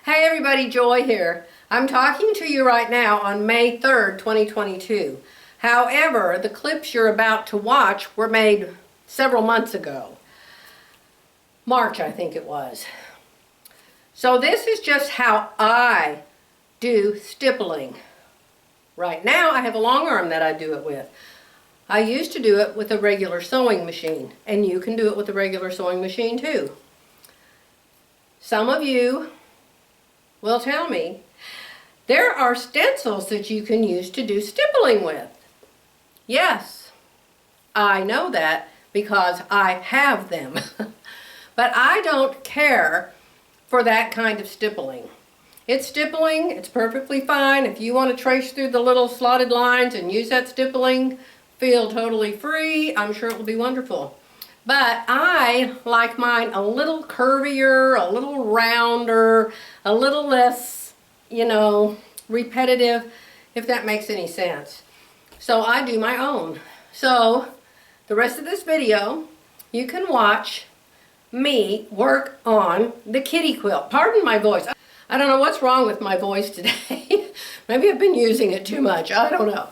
Hey everybody, Joy here. I'm talking to you right now on May 3rd, 2022. However, the clips you're about to watch were made several months ago. March, I think it was. So this is just how I do stippling. Right now I have a long arm that I do it with. I used to do it with a regular sewing machine, and you can do it with a regular sewing machine too. Some of you will tell me there are stencils that you can use to do stippling with. Yes, I know that because I have them. But I don't care for that kind of stippling. It's stippling, it's perfectly fine. If you want to trace through the little slotted lines and use that stippling, feel totally free. I'm sure it will be wonderful. But I like mine a little curvier, a little rounder, a little less, repetitive, if that makes any sense. So I do my own. So the rest of this video, you can watch me work on the kitty quilt. Pardon my voice. I don't know what's wrong with my voice today. Maybe I've been using it too much. I don't know.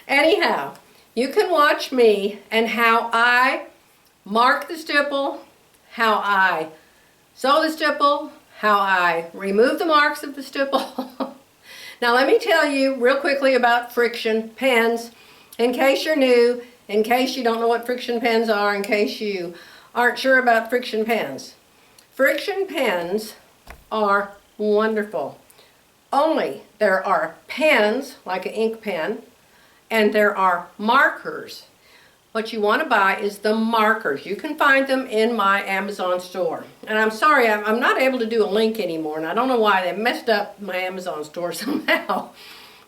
Anyhow, you can watch me and how I mark the stipple, how I sew the stipple, how I remove the marks of the stipple. Now let me tell you real quickly about friction pens, in case you're new, in case you don't know what friction pens are, in case you aren't sure about friction pens. Friction pens are wonderful. Only there are pens, like an ink pen, and there are markers. What you want to buy is the markers. You can find them in my Amazon store. And I'm sorry, I'm not able to do a link anymore, and I don't know why. They messed up my Amazon store somehow.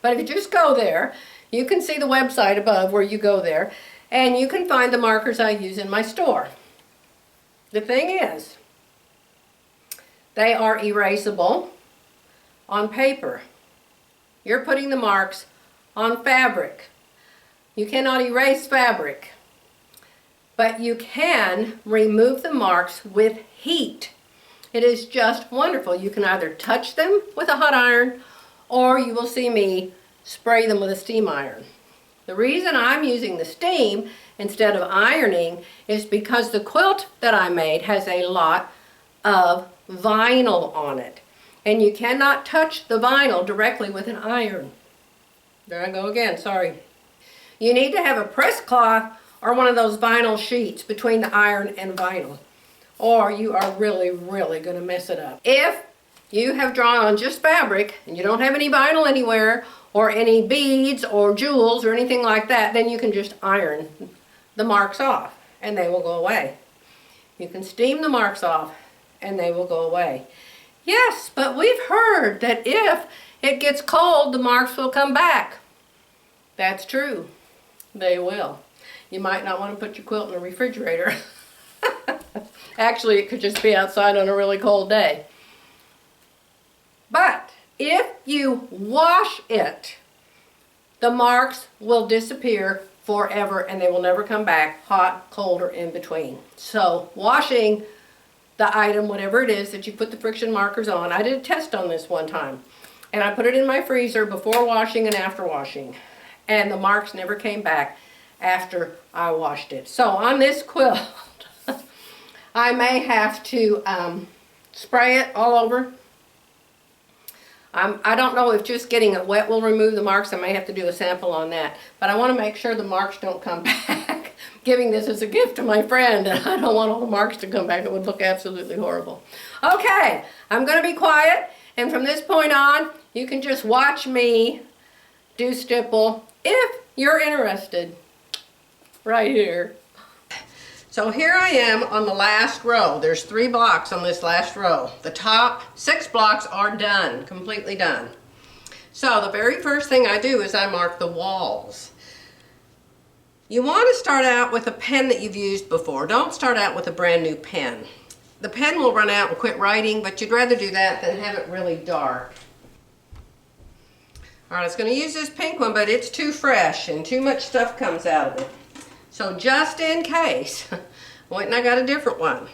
But if you just go there, you can see the website above where you go there, and you can find the markers I use in my store. The thing is, they are erasable on paper. You're putting the marks on fabric. You cannot erase fabric, but you can remove the marks with heat. It is just wonderful. You can either touch them with a hot iron, or you will see me spray them with a steam iron. The reason I'm using the steam instead of ironing is because the quilt that I made has a lot of vinyl on it, and you cannot touch the vinyl directly with an iron. There I go again, sorry. You need to have a press cloth or one of those vinyl sheets between the iron and vinyl, or you are really going to mess it up. If you have drawn on just fabric and you don't have any vinyl anywhere or any beads or jewels or anything like that, then you can just iron the marks off and they will go away. You can steam the marks off and they will go away. Yes, but we've heard that if it gets cold, the marks will come back. That's true. They will. You might not want to put your quilt in the refrigerator. Actually, it could just be outside on a really cold day. But if you wash it, the marks will disappear forever and they will never come back, hot, cold, or in between. So washing the item, whatever it is that you put the friction markers on, I did a test on this one time, and I put it in my freezer before washing and after washing, and the marks never came back after I washed it. So on this quilt, I may have to spray it all over. I don't know if just getting it wet will remove the marks. I may have to do a sample on that, but I want to make sure the marks don't come back. Giving this as a gift to my friend, and I don't want all the marks to come back. It would look absolutely horrible. Okay, I'm going to be quiet, and from this point on, you can just watch me do stipple if you're interested. Right here. So here I am on the last row. There's 3 blocks on this last row. The top 6 blocks are done, completely done. So the very first thing I do is I mark the walls. You want to start out with a pen that you've used before. Don't start out with a brand new pen. The pen will run out and quit writing, but you'd rather do that than have it really dark. Alright, I was going to use this pink one, but it's too fresh and too much stuff comes out of it. So just in case, I went and I got a different one.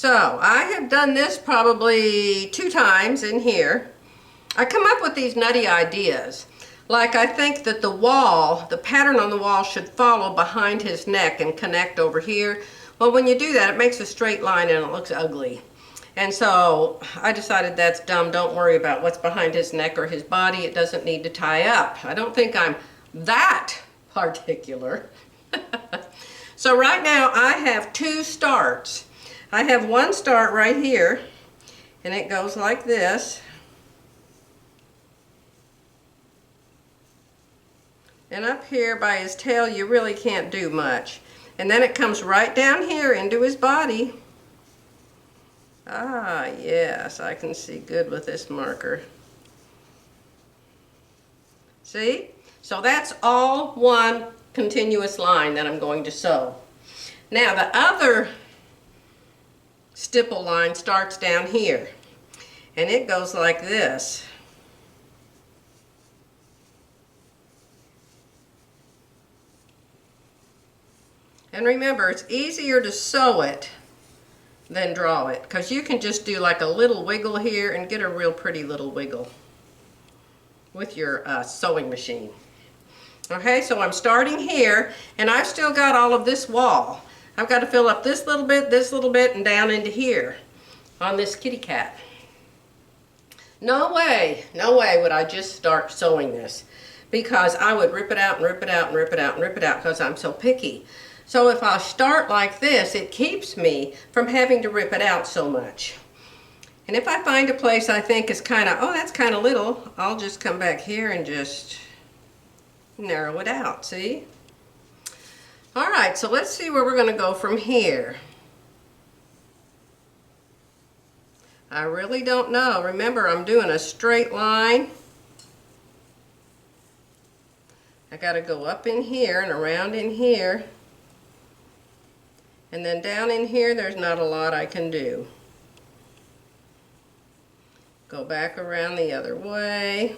So I have done this probably 2 times in here. I come up with these nutty ideas. Like I think that the wall, the pattern on the wall should follow behind his neck and connect over here. Well, when you do that, it makes a straight line and it looks ugly. And so I decided that's dumb. Don't worry about what's behind his neck or his body. It doesn't need to tie up. I don't think I'm that particular. So right now I have 2 starts. I have one start right here, and it goes like this. And up here by his tail you really can't do much. And then it comes right down here into his body. Ah, yes, I can see good with this marker. See? So that's all one continuous line that I'm going to sew. Now the other stipple line starts down here, and it goes like this. And remember, it's easier to sew it than draw it, because you can just do like a little wiggle here and get a real pretty little wiggle with your sewing machine. Okay, so I'm starting here, and I've still got all of this wall. I've got to fill up this little bit, and down into here on this kitty cat. No way would I just start sewing this, because I would rip it out and rip it out and rip it out and rip it out because I'm so picky. So if I start like this, it keeps me from having to rip it out so much. And if I find a place I think is kind of, oh, that's kind of little, I'll just come back here and just narrow it out, see? All right, so let's see where we're going to go from here. I really don't know. Remember, I'm doing a straight line. I got to go up in here and around in here. And then down in here, there's not a lot I can do. Go back around the other way.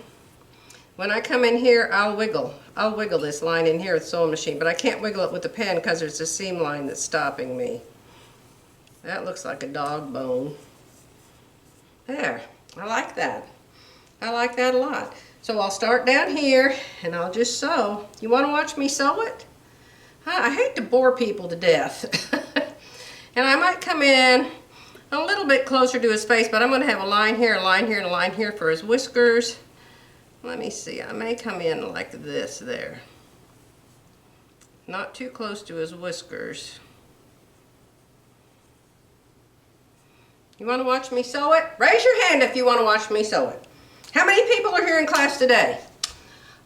When I come in here, I'll wiggle this line in here with the sewing machine, but I can't wiggle it with the pen because there's a seam line that's stopping me. That looks like a dog bone. There, I like that. I like that a lot. So I'll start down here and I'll just sew. You want to watch me sew it? I hate to bore people to death. And I might come in a little bit closer to his face, but I'm going to have a line here, a line here, and a line here for his whiskers. Let me see, I may come in like this there. Not too close to his whiskers. You want to watch me sew it? Raise your hand if you want to watch me sew it. How many people are here in class today?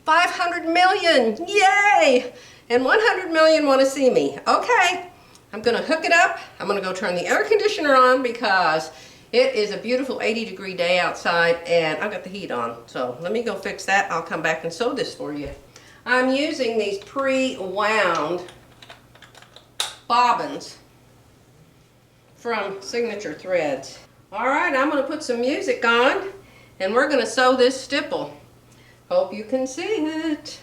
500 million, yay! And 100 million want to see me. Okay, I'm going to hook it up. I'm going to go turn the air conditioner on because it is a beautiful 80-degree day outside and I've got the heat on. So let me go fix that. I'll come back and sew this for you. I'm using these pre-wound bobbins from Signature Threads. All right, I'm going to put some music on and we're going to sew this stipple. Hope you can see it.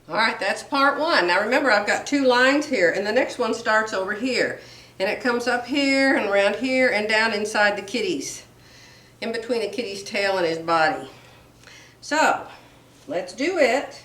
Alright, that's part one. Now remember, I've got 2 lines here, and the next one starts over here. And it comes up here and around here and down inside the kitty's, in between the kitty's tail and his body. So, let's do it.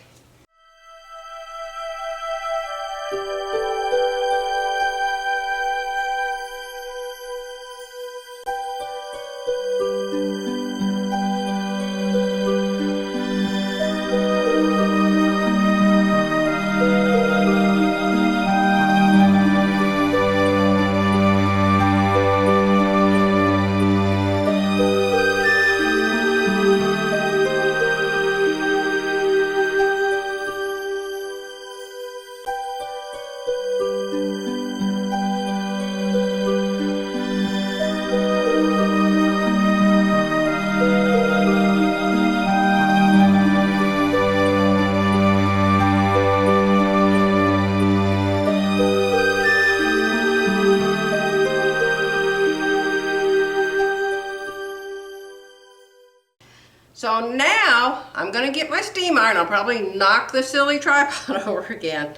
So now I'm going to get my steam iron. I'll probably knock the silly tripod over again.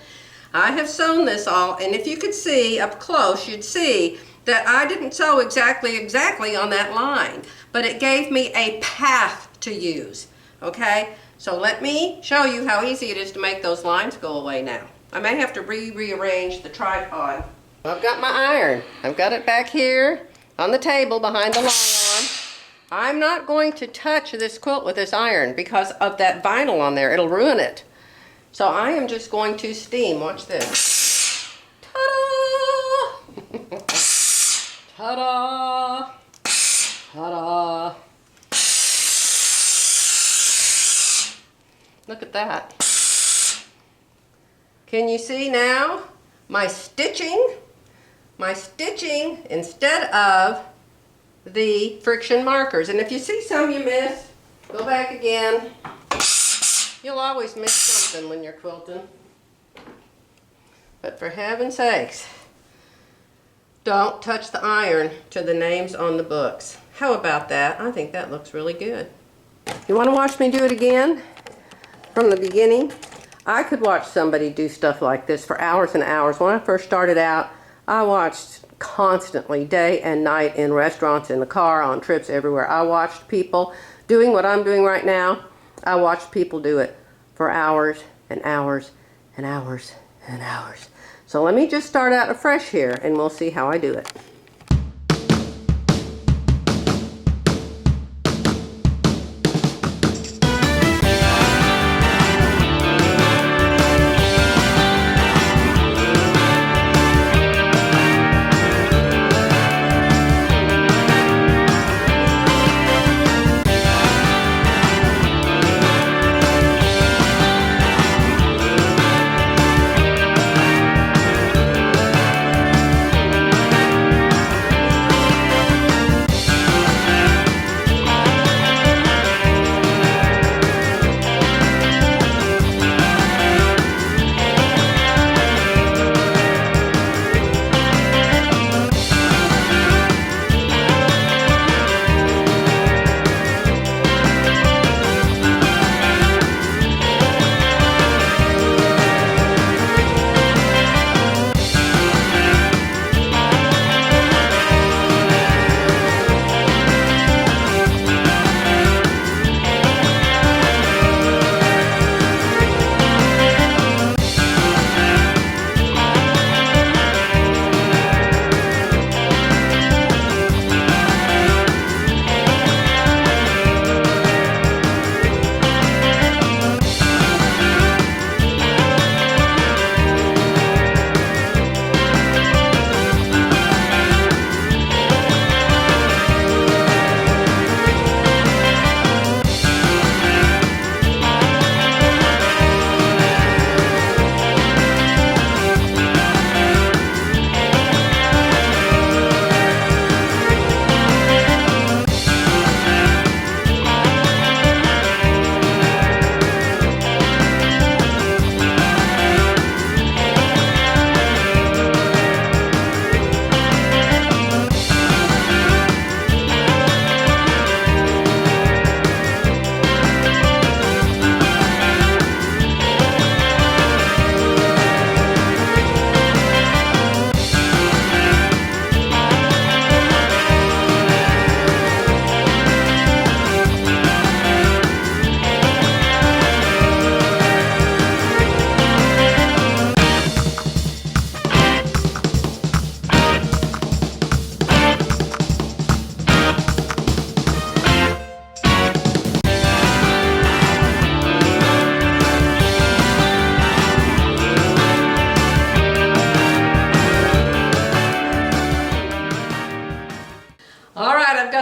I have sewn this all, and if you could see up close, you'd see that I didn't sew exactly on that line, but it gave me a path to use, okay? So let me show you how easy it is to make those lines go away now. I may have to rearrange the tripod. I've got my iron. I've got it back here on the table behind the long arm. I'm not going to touch this quilt with this iron because of that vinyl on there. It'll ruin it. So I am just going to steam. Watch this. Ta-da! Ta-da! Ta-da! Look at that. Can you see now my stitching? My stitching instead of the friction markers. And if you see some you missed, go back again. You'll always miss something when you're quilting. But for heaven's sakes, don't touch the iron to the names on the books. How about that? I think that looks really good. You want to watch me do it again from the beginning? I could watch somebody do stuff like this for hours and hours. When I first started out, I watched constantly, day and night, in restaurants, in the car, on trips, everywhere. I watched people doing what I'm doing right now. I watched people do it for hours and hours and hours and hours. So let me just start out afresh here and we'll see how I do it.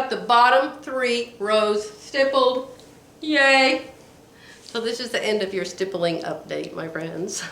The bottom 3 rows stippled. Yay! So this is the end of your stippling update, my friends.